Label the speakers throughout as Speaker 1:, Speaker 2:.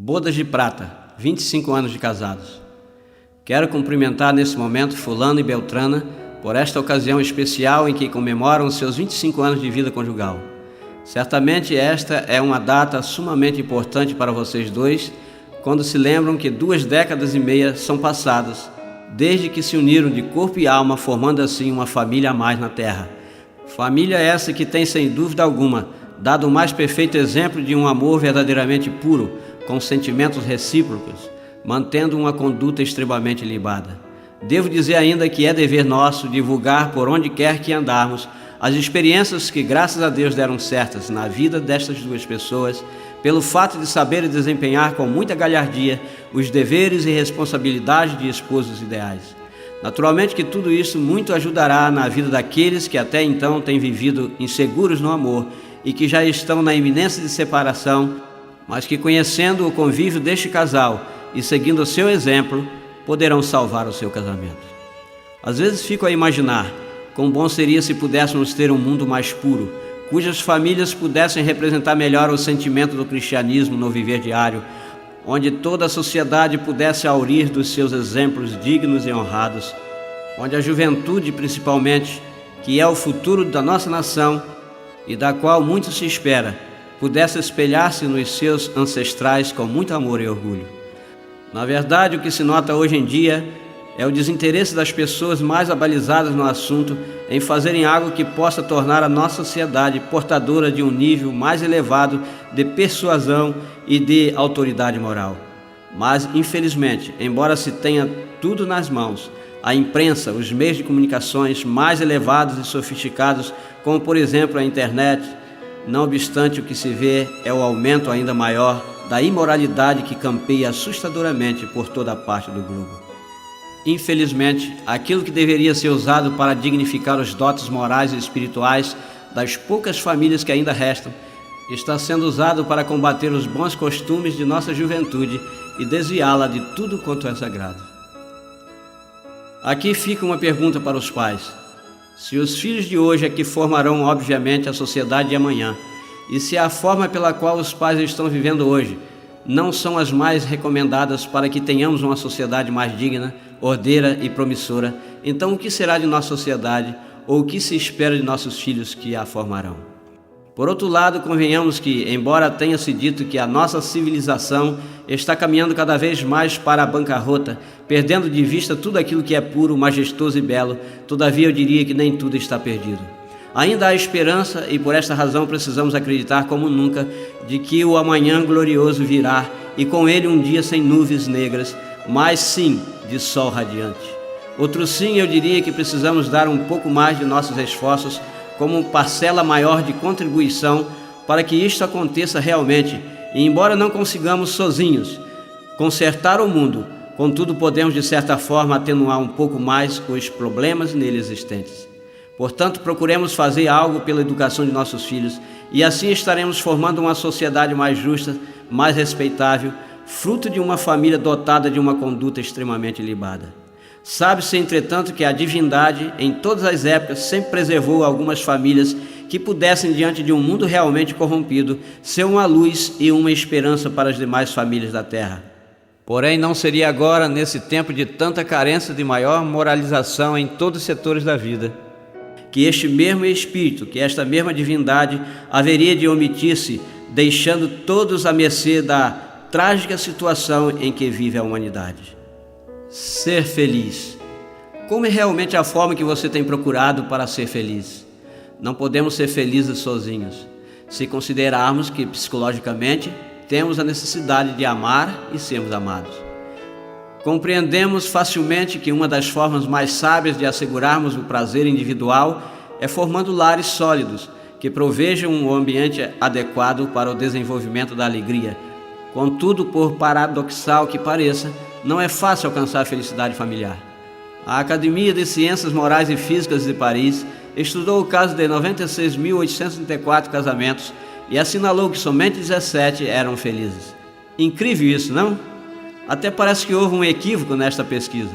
Speaker 1: Bodas de Prata, 25 anos de casados. Quero cumprimentar nesse momento fulano e beltrana por esta ocasião especial em que comemoram seus 25 anos de vida conjugal. Certamente esta é uma data sumamente importante para vocês dois, quando se lembram que 2 décadas e meia são passadas, desde que se uniram de corpo e alma, formando assim uma família a mais na terra. Família essa que tem, sem dúvida alguma, dado o mais perfeito exemplo de um amor verdadeiramente puro, com sentimentos recíprocos, mantendo uma conduta extremamente ilibada. Devo dizer ainda que é dever nosso divulgar por onde quer que andarmos as experiências que, graças a Deus, deram certas na vida destas 2 pessoas, pelo fato de saberem desempenhar com muita galhardia os deveres e responsabilidades de esposos ideais. Naturalmente que tudo isso muito ajudará na vida daqueles que até então têm vivido inseguros no amor e que já estão na iminência de separação, mas que, conhecendo o convívio deste casal e seguindo o seu exemplo, poderão salvar o seu casamento. Às vezes fico a imaginar quão bom seria se pudéssemos ter um mundo mais puro, cujas famílias pudessem representar melhor o sentimento do cristianismo no viver diário, onde toda a sociedade pudesse aurir dos seus exemplos dignos e honrados, onde a juventude, principalmente, que é o futuro da nossa nação e da qual muito se espera, pudesse espelhar-se nos seus ancestrais com muito amor e orgulho. Na verdade, o que se nota hoje em dia é o desinteresse das pessoas mais abalizadas no assunto em fazerem algo que possa tornar a nossa sociedade portadora de um nível mais elevado de persuasão e de autoridade moral. Mas, infelizmente, embora se tenha tudo nas mãos, a imprensa, os meios de comunicações mais elevados e sofisticados, como por exemplo a internet, não obstante, o que se vê é o aumento ainda maior da imoralidade que campeia assustadoramente por toda a parte do globo. Infelizmente, aquilo que deveria ser usado para dignificar os dotes morais e espirituais das poucas famílias que ainda restam, está sendo usado para combater os bons costumes de nossa juventude e desviá-la de tudo quanto é sagrado. Aqui fica uma pergunta para os pais. Se os filhos de hoje é que formarão, obviamente, a sociedade de amanhã, e se a forma pela qual os pais estão vivendo hoje não são as mais recomendadas para que tenhamos uma sociedade mais digna, ordeira e promissora, então o que será de nossa sociedade, ou o que se espera de nossos filhos que a formarão? Por outro lado, convenhamos que, embora tenha-se dito que a nossa civilização está caminhando cada vez mais para a bancarrota, perdendo de vista tudo aquilo que é puro, majestoso e belo, todavia eu diria que nem tudo está perdido. Ainda há esperança e por esta razão precisamos acreditar como nunca de que o amanhã glorioso virá e com ele um dia sem nuvens negras, mas sim de sol radiante. Outro sim, eu diria que precisamos dar um pouco mais de nossos esforços como parcela maior de contribuição para que isto aconteça realmente, e embora não consigamos sozinhos consertar o mundo, contudo podemos de certa forma atenuar um pouco mais os problemas nele existentes. Portanto, procuremos fazer algo pela educação de nossos filhos, e assim estaremos formando uma sociedade mais justa, mais respeitável, fruto de uma família dotada de uma conduta extremamente ilibada. Sabe-se, entretanto, que a divindade, em todas as épocas, sempre preservou algumas famílias que pudessem, diante de um mundo realmente corrompido, ser uma luz e uma esperança para as demais famílias da terra. Porém, não seria agora, nesse tempo de tanta carência de maior moralização em todos os setores da vida, que este mesmo Espírito, que esta mesma divindade, haveria de omitir-se, deixando todos à mercê da trágica situação em que vive a humanidade. Ser feliz. Como é realmente a forma que você tem procurado para ser feliz? Não podemos ser felizes sozinhos, se considerarmos que psicologicamente temos a necessidade de amar e sermos amados. Compreendemos facilmente que uma das formas mais sábias de assegurarmos o prazer individual é formando lares sólidos, que provejam um ambiente adequado para o desenvolvimento da alegria. Contudo, por paradoxal que pareça, não é fácil alcançar a felicidade familiar. A Academia de Ciências Morais e Físicas de Paris estudou o caso de 96.834 casamentos e assinalou que somente 17 eram felizes. Incrível isso, não? Até parece que houve um equívoco nesta pesquisa.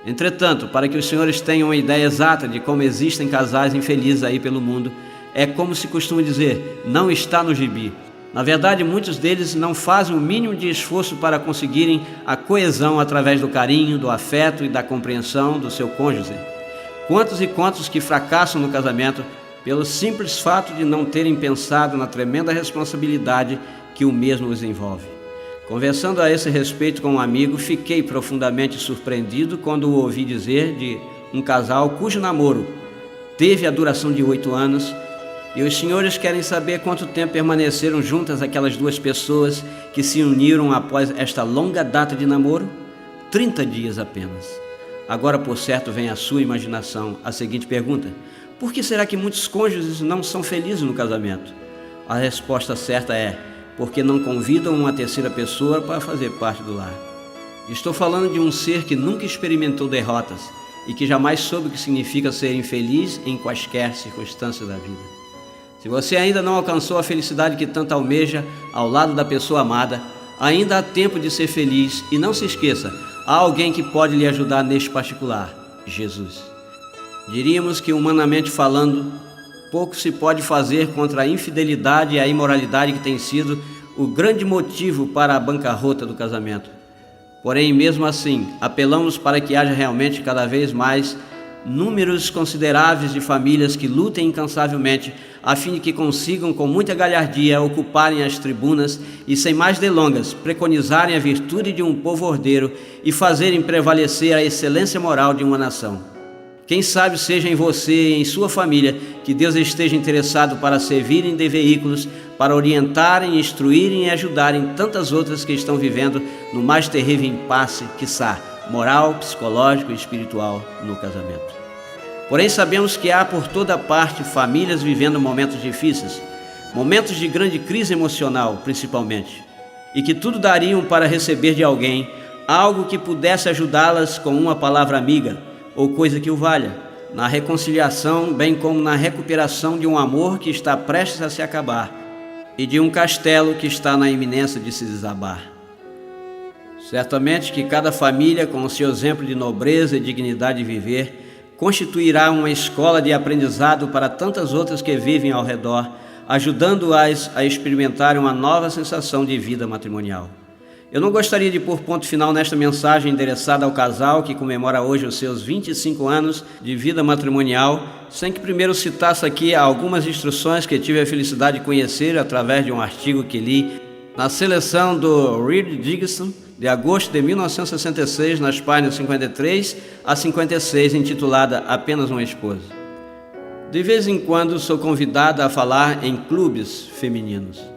Speaker 1: Entretanto, para que os senhores tenham uma ideia exata de como existem casais infelizes aí pelo mundo, é como se costuma dizer, não está no gibi. Na verdade, muitos deles não fazem o mínimo de esforço para conseguirem a coesão através do carinho, do afeto e da compreensão do seu cônjuge. Quantos e quantos que fracassam no casamento pelo simples fato de não terem pensado na tremenda responsabilidade que o mesmo os envolve. Conversando a esse respeito com um amigo, fiquei profundamente surpreendido quando o ouvi dizer de um casal cujo namoro teve a duração de 8 anos, e os senhores querem saber quanto tempo permaneceram juntas aquelas duas pessoas que se uniram após esta longa data de namoro? 30 dias apenas. Agora, por certo, vem à sua imaginação a seguinte pergunta: por que será que muitos cônjuges não são felizes no casamento? A resposta certa é: porque não convidam uma terceira pessoa para fazer parte do lar. Estou falando de um ser que nunca experimentou derrotas e que jamais soube o que significa ser infeliz em quaisquer circunstâncias da vida. Se você ainda não alcançou a felicidade que tanto almeja ao lado da pessoa amada, ainda há tempo de ser feliz e não se esqueça, há alguém que pode lhe ajudar neste particular: Jesus. Diríamos que, humanamente falando, pouco se pode fazer contra a infidelidade e a imoralidade que tem sido o grande motivo para a bancarrota do casamento. Porém, mesmo assim, apelamos para que haja realmente cada vez mais números consideráveis de famílias que lutem incansavelmente a fim de que consigam com muita galhardia ocuparem as tribunas e, sem mais delongas, preconizarem a virtude de um povo ordeiro e fazerem prevalecer a excelência moral de uma nação. Quem sabe seja em você e em sua família que Deus esteja interessado para servirem de veículos, para orientarem, instruírem e ajudarem tantas outras que estão vivendo no mais terrível impasse, quiçá, moral, psicológico e espiritual no casamento. Porém, sabemos que há por toda parte famílias vivendo momentos difíceis, momentos de grande crise emocional, principalmente, e que tudo dariam para receber de alguém algo que pudesse ajudá-las com uma palavra amiga ou coisa que o valha, na reconciliação, bem como na recuperação de um amor que está prestes a se acabar e de um castelo que está na iminência de se desabar. Certamente que cada família, com o seu exemplo de nobreza e dignidade de viver, constituirá uma escola de aprendizado para tantas outras que vivem ao redor, ajudando-as a experimentar uma nova sensação de vida matrimonial. Eu não gostaria de pôr ponto final nesta mensagem endereçada ao casal que comemora hoje os seus 25 anos de vida matrimonial, sem que primeiro citasse aqui algumas instruções que tive a felicidade de conhecer através de um artigo que li na seleção do Reed Dickinson, de agosto de 1966, nas páginas 53 a 56, intitulada Apenas uma Esposa. De vez em quando sou convidada a falar em clubes femininos.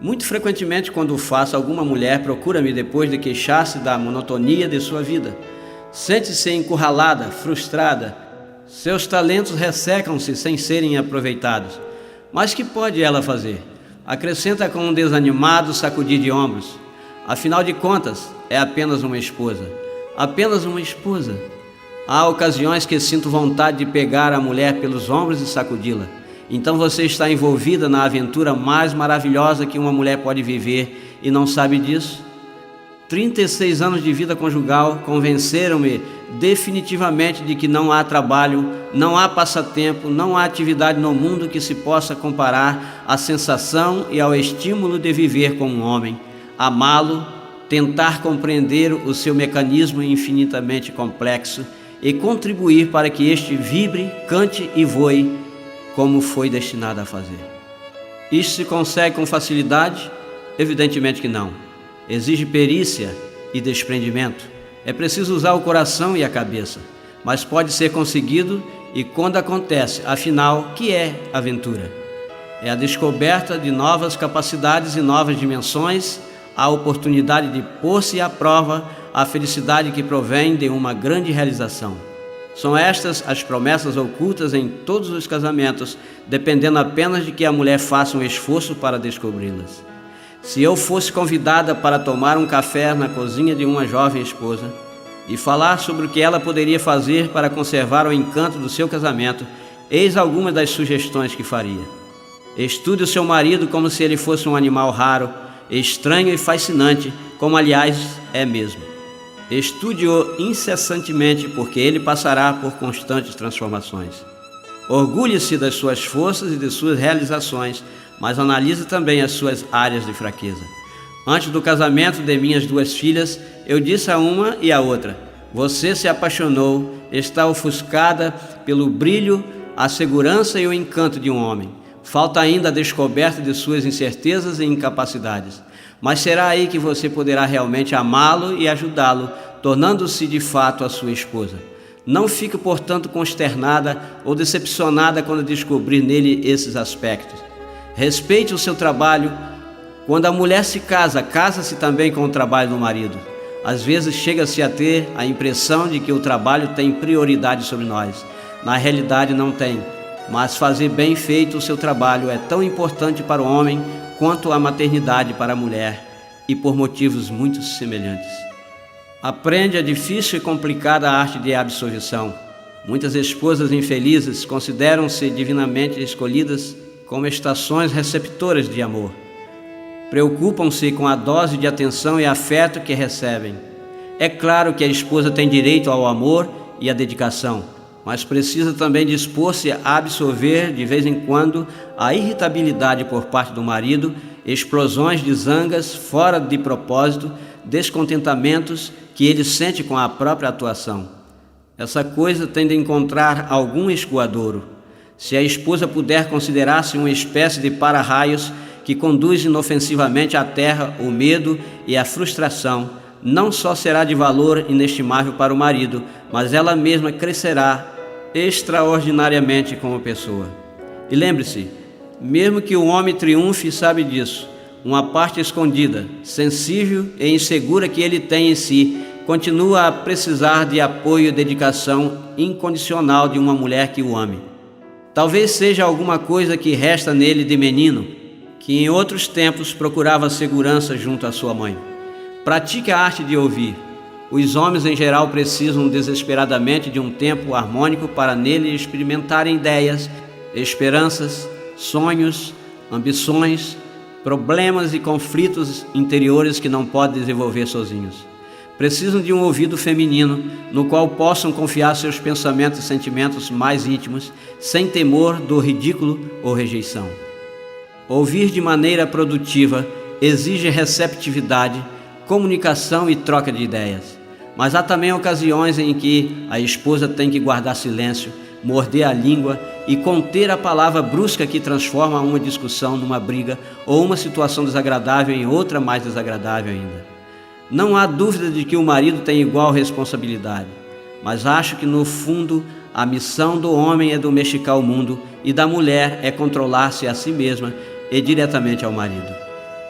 Speaker 1: Muito frequentemente, quando o faço, alguma mulher procura-me depois de queixar-se da monotonia de sua vida. Sente-se encurralada, frustrada. Seus talentos ressecam-se sem serem aproveitados. Mas que pode ela fazer? Acrescenta com um desanimado sacudir de ombros. Afinal de contas, é apenas uma esposa. Apenas uma esposa. Há ocasiões que sinto vontade de pegar a mulher pelos ombros e sacudi-la. Então você está envolvida na aventura mais maravilhosa que uma mulher pode viver e não sabe disso? 36 anos de vida conjugal convenceram-me definitivamente de que não há trabalho, não há passatempo, não há atividade no mundo que se possa comparar à sensação e ao estímulo de viver com um homem, amá-lo, tentar compreender o seu mecanismo infinitamente complexo e contribuir para que este vibre, cante e voe como foi destinado a fazer. Isto se consegue com facilidade? Evidentemente que não. Exige perícia e desprendimento. É preciso usar o coração e a cabeça, mas pode ser conseguido e quando acontece, afinal, que é aventura? É a descoberta de novas capacidades e novas dimensões, a oportunidade de pôr-se à prova a felicidade que provém de uma grande realização. São estas as promessas ocultas em todos os casamentos, dependendo apenas de que a mulher faça um esforço para descobri-las. Se eu fosse convidada para tomar um café na cozinha de uma jovem esposa e falar sobre o que ela poderia fazer para conservar o encanto do seu casamento, eis algumas das sugestões que faria. Estude o seu marido como se ele fosse um animal raro, estranho e fascinante, como aliás é mesmo. Estude-o incessantemente, porque ele passará por constantes transformações. Orgulhe-se das suas forças e de suas realizações, mas analise também as suas áreas de fraqueza. Antes do casamento de minhas 2 filhas, eu disse a uma e a outra: você se apaixonou, está ofuscada pelo brilho, a segurança e o encanto de um homem. Falta ainda a descoberta de suas incertezas e incapacidades. Mas será aí que você poderá realmente amá-lo e ajudá-lo, tornando-se de fato a sua esposa. Não fique, portanto, consternada ou decepcionada quando descobrir nele esses aspectos. Respeite o seu trabalho. Quando a mulher se casa, casa-se também com o trabalho do marido. Às vezes chega-se a ter a impressão de que o trabalho tem prioridade sobre nós. Na realidade não tem, mas fazer bem feito o seu trabalho é tão importante para o homem quanto a maternidade para a mulher, e por motivos muito semelhantes. Aprende a difícil e complicada arte de absolvição. Muitas esposas infelizes consideram-se divinamente escolhidas como estações receptoras de amor. Preocupam-se com a dose de atenção e afeto que recebem. É claro que a esposa tem direito ao amor e à dedicação, mas precisa também dispor-se a absorver de vez em quando a irritabilidade por parte do marido, explosões de zangas fora de propósito, descontentamentos que ele sente com a própria atuação. Essa coisa tem de encontrar algum escoadouro. Se a esposa puder considerar-se uma espécie de para-raios que conduz inofensivamente à terra o medo e a frustração, não só será de valor inestimável para o marido, mas ela mesma crescerá extraordinariamente como pessoa. E lembre-se, mesmo que o homem triunfe, sabe disso, uma parte escondida, sensível e insegura que ele tem em si, continua a precisar de apoio e dedicação incondicional de uma mulher que o ame. Talvez seja alguma coisa que resta nele de menino, que em outros tempos procurava segurança junto à sua mãe. Pratique a arte de ouvir. Os homens em geral precisam desesperadamente de um tempo harmônico para nele experimentarem ideias, esperanças, sonhos, ambições, problemas e conflitos interiores que não podem desenvolver sozinhos. Precisam de um ouvido feminino no qual possam confiar seus pensamentos e sentimentos mais íntimos, sem temor do ridículo ou rejeição. Ouvir de maneira produtiva exige receptividade, comunicação e troca de ideias. Mas há também ocasiões em que a esposa tem que guardar silêncio, morder a língua e conter a palavra brusca que transforma uma discussão numa briga ou uma situação desagradável em outra mais desagradável ainda. Não há dúvida de que o marido tem igual responsabilidade, mas acho que no fundo a missão do homem é domesticar o mundo e da mulher é controlar-se a si mesma e diretamente ao marido.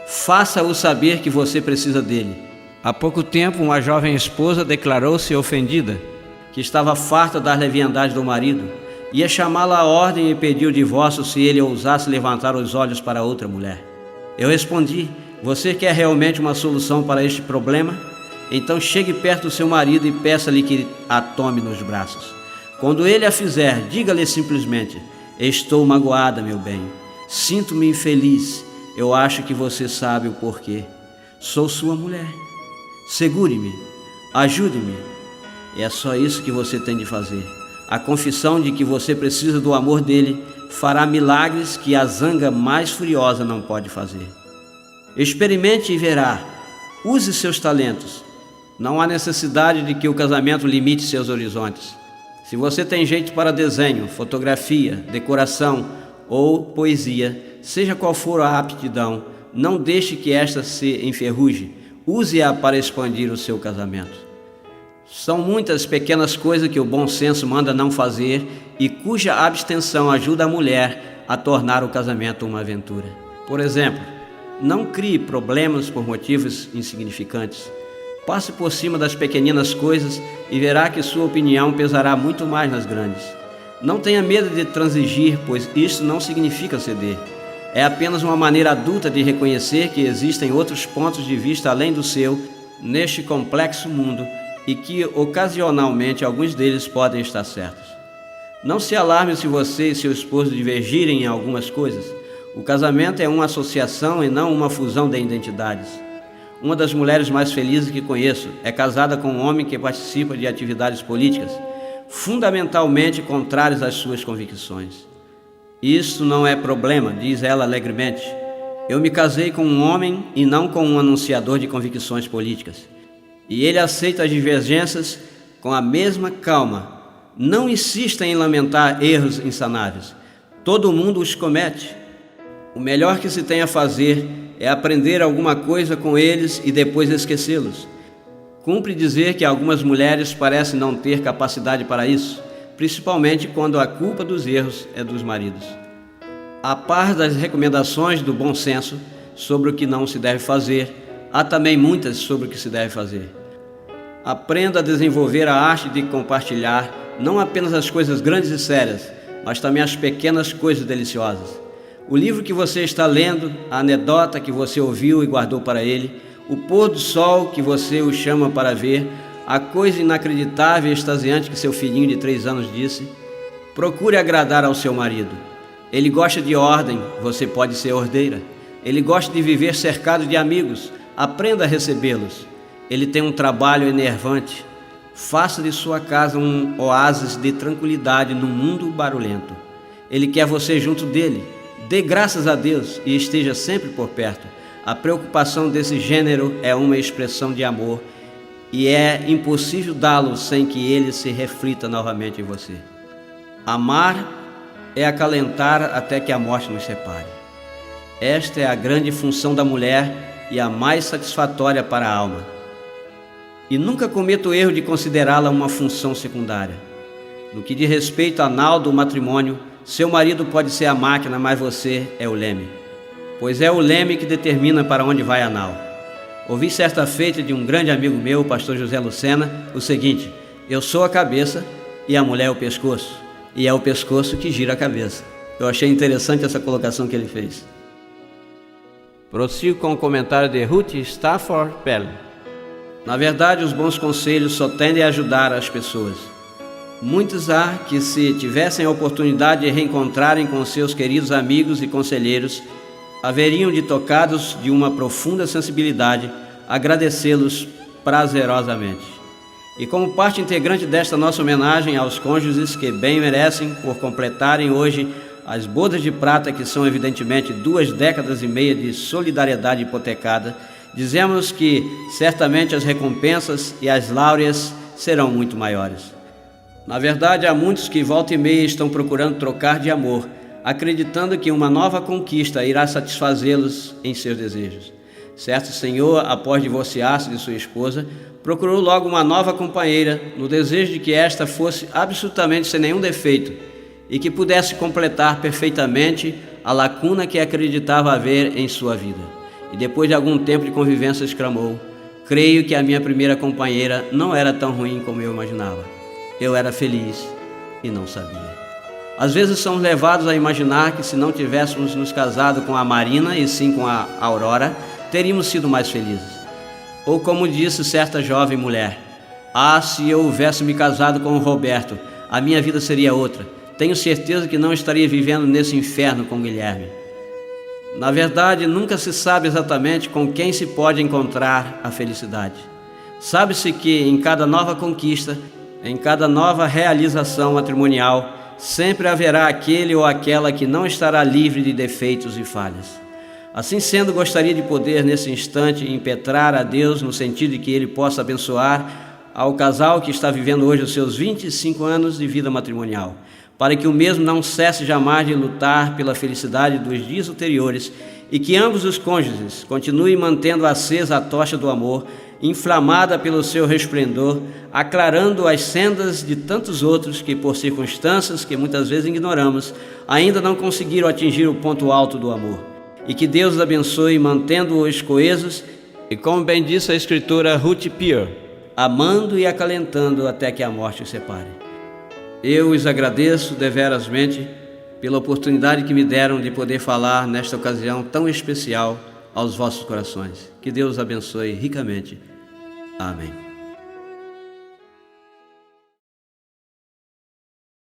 Speaker 1: Faça-o saber que você precisa dele. Há pouco tempo, uma jovem esposa declarou-se ofendida, que estava farta das leviandades do marido, ia chamá-la à ordem e pedir o divórcio se ele ousasse levantar os olhos para outra mulher. Eu respondi: você quer realmente uma solução para este problema? Então chegue perto do seu marido e peça-lhe que a tome nos braços. Quando ele a fizer, diga-lhe simplesmente: estou magoada, meu bem. Sinto-me infeliz. Eu acho que você sabe o porquê. Sou sua mulher. Segure-me. Ajude-me. É só isso que você tem de fazer. A confissão de que você precisa do amor dele fará milagres que a zanga mais furiosa não pode fazer. Experimente e verá. Use seus talentos. Não há necessidade de que o casamento limite seus horizontes. Se você tem jeito para desenho, fotografia, decoração ou poesia, seja qual for a aptidão, não deixe que esta se enferruje. Use-a para expandir o seu casamento. São muitas pequenas coisas que o bom senso manda não fazer e cuja abstenção ajuda a mulher a tornar o casamento uma aventura. Por exemplo, não crie problemas por motivos insignificantes. Passe por cima das pequeninas coisas e verá que sua opinião pesará muito mais nas grandes. Não tenha medo de transigir, pois isso não significa ceder. É apenas uma maneira adulta de reconhecer que existem outros pontos de vista além do seu neste complexo mundo e que, ocasionalmente, alguns deles podem estar certos. Não se alarme se você e seu esposo divergirem em algumas coisas. O casamento é uma associação e não uma fusão de identidades. Uma das mulheres mais felizes que conheço é casada com um homem que participa de atividades políticas fundamentalmente contrárias às suas convicções. Isso não é problema, diz ela alegremente. Eu me casei com um homem e não com um anunciador de convicções políticas. E ele aceita as divergências com a mesma calma. Não insista em lamentar erros insanáveis. Todo mundo os comete. O melhor que se tem a fazer é aprender alguma coisa com eles e depois esquecê-los. Cumpre dizer que algumas mulheres parecem não ter capacidade para isso, principalmente quando a culpa dos erros é dos maridos. A par das recomendações do bom senso sobre o que não se deve fazer, há também muitas sobre o que se deve fazer. Aprenda a desenvolver a arte de compartilhar não apenas as coisas grandes e sérias, mas também as pequenas coisas deliciosas. O livro que você está lendo, a anedota que você ouviu e guardou para ele, o pôr do sol que você o chama para ver, a coisa inacreditável e extasiante que seu filhinho de 3 anos disse. Procure agradar ao seu marido. Ele gosta de ordem, você pode ser ordeira. Ele gosta de viver cercado de amigos, aprenda a recebê-los. Ele tem um trabalho enervante. Faça de sua casa um oásis de tranquilidade no mundo barulhento. Ele quer você junto dele. Dê graças a Deus e esteja sempre por perto. A preocupação desse gênero é uma expressão de amor e é impossível dá-lo sem que ele se reflita novamente em você. Amar é acalentar até que a morte nos separe. Esta é a grande função da mulher e a mais satisfatória para a alma. E nunca cometa o erro de considerá-la uma função secundária. No que diz respeito anal do matrimônio, seu marido pode ser a máquina, mas você é o leme. Pois é o leme que determina para onde vai a nau. Ouvi certa feita de um grande amigo meu, o pastor José Lucena, o seguinte: eu sou a cabeça e a mulher é o pescoço, e é o pescoço que gira a cabeça. Eu achei interessante essa colocação que ele fez. Prossigo com o comentário de Ruth Stafford Pell. Na verdade, os bons conselhos só tendem a ajudar as pessoas. Muitos há que, se tivessem a oportunidade de reencontrarem com seus queridos amigos e conselheiros, haveriam de, tocados de uma profunda sensibilidade, agradecê-los prazerosamente. E como parte integrante desta nossa homenagem aos cônjuges que bem merecem por completarem hoje as bodas de prata, que são evidentemente 2 décadas e meia de solidariedade hipotecada, dizemos que certamente as recompensas e as láureas serão muito maiores. Na verdade, há muitos que volta e meia estão procurando trocar de amor, acreditando que uma nova conquista irá satisfazê-los em seus desejos. Certo senhor, após divorciar-se de sua esposa, procurou logo uma nova companheira, no desejo de que esta fosse absolutamente sem nenhum defeito e que pudesse completar perfeitamente a lacuna que acreditava haver em sua vida. E depois de algum tempo de convivência exclamou: creio que a minha primeira companheira não era tão ruim como eu imaginava. Eu era feliz e não sabia. Às vezes somos levados a imaginar que se não tivéssemos nos casado com a Marina e sim com a Aurora, teríamos sido mais felizes. Ou como disse certa jovem mulher: se eu houvesse me casado com o Roberto, a minha vida seria outra. Tenho certeza que não estaria vivendo nesse inferno com Guilherme. Na verdade, nunca se sabe exatamente com quem se pode encontrar a felicidade. Sabe-se que em cada nova conquista, em cada nova realização matrimonial, sempre haverá aquele ou aquela que não estará livre de defeitos e falhas. Assim sendo, gostaria de poder, nesse instante, impetrar a Deus no sentido de que Ele possa abençoar ao casal que está vivendo hoje os seus 25 anos de vida matrimonial, para que o mesmo não cesse jamais de lutar pela felicidade dos dias ulteriores e que ambos os cônjuges continuem mantendo acesa a tocha do amor, inflamada pelo seu resplendor, aclarando as sendas de tantos outros que, por circunstâncias que muitas vezes ignoramos, ainda não conseguiram atingir o ponto alto do amor. E que Deus os abençoe, mantendo-os coesos e, como bem disse a escritora Ruth Pierre, amando e acalentando até que a morte os separe. Eu os agradeço deverasmente pela oportunidade que me deram de poder falar nesta ocasião tão especial aos vossos corações. Que Deus os abençoe ricamente. Amém.